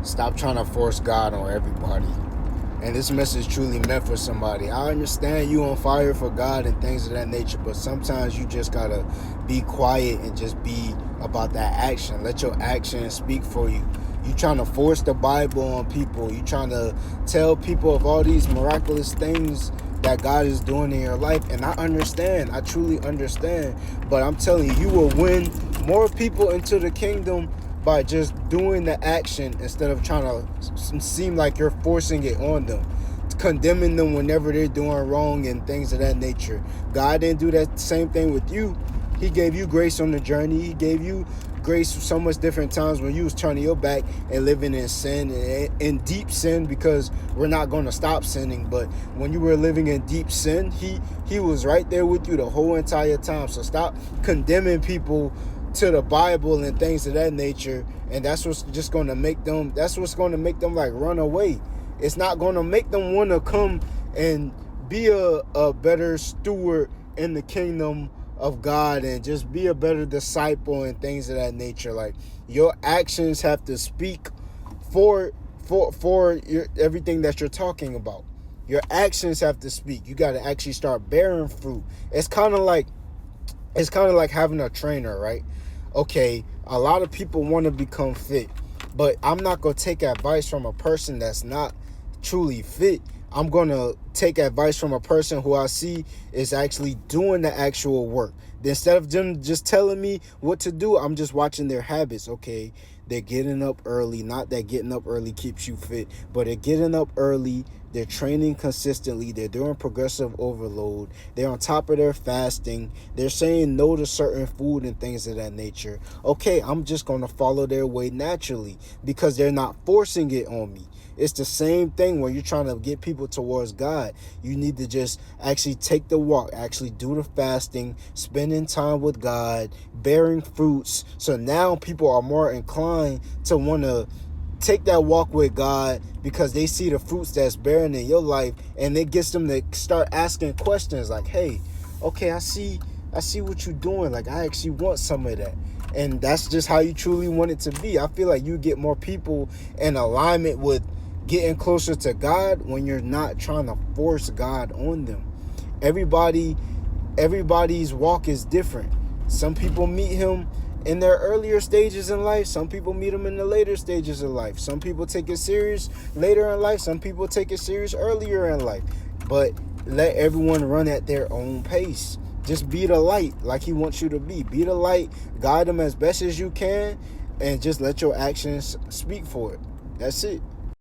Stop trying to force God on everybody. And this message truly meant for somebody. I understand you on fire for God and things of that nature, but sometimes you just gotta be quiet and just be about that action. Let your actions speak for you. You trying to force the Bible on people. You trying to tell people of all these miraculous things that God is doing in your life. And I understand. I truly understand. But I'm telling you, you will win more people into the kingdom by just doing the action instead of trying to seem like you're forcing it on them, condemning them whenever they're doing wrong and things of that nature. God didn't do that same thing with you. He gave you grace on the journey. He gave you grace so much different times when you was turning your back and living in sin and in deep sin, because we're not going to stop sinning. But when you were living in deep sin, he was right there with you the whole entire time. So stop condemning people to the Bible and things of that nature, and that's what's just going to make them, that's what's going to make them like run away. It's not going to make them want to come and be a better steward in the kingdom of God and just be a better disciple and things of that nature. Like, your actions have to speak for your, everything that you're talking about. Your actions have to speak. You got to actually start bearing fruit. It's kind of like having a trainer, right? Okay, a lot of people want to become fit, but I'm not going to take advice from a person that's not truly fit. I'm going to take advice from a person who I see is actually doing the actual work. Instead of them just telling me what to do, I'm just watching their habits. Okay, they're getting up early. Not that getting up early keeps you fit, but they're getting up early. They're training consistently. They're doing progressive overload. They're on top of their fasting. They're saying no to certain food and things of that nature. Okay, I'm just going to follow their way naturally because they're not forcing it on me. It's the same thing when you're trying to get people towards God. You need to just actually take the walk, actually do the fasting, spending time with God, bearing fruits. So now people are more inclined to want to take that walk with God because they see the fruits that's bearing in your life, and it gets them to start asking questions like, hey, okay, I see what you're doing. Like, I actually want some of that. And that's just how you truly want it to be. I feel like you get more people in alignment with getting closer to God when you're not trying to force God on them. Everybody's walk is different. Some people meet him in their earlier stages in life. Some people meet him in the later stages of life. Some people take it serious later in life. Some people take it serious earlier in life. But let everyone run at their own pace. Just be the light like he wants you to be. Be the light. Guide them as best as you can. And just let your actions speak for it. That's it.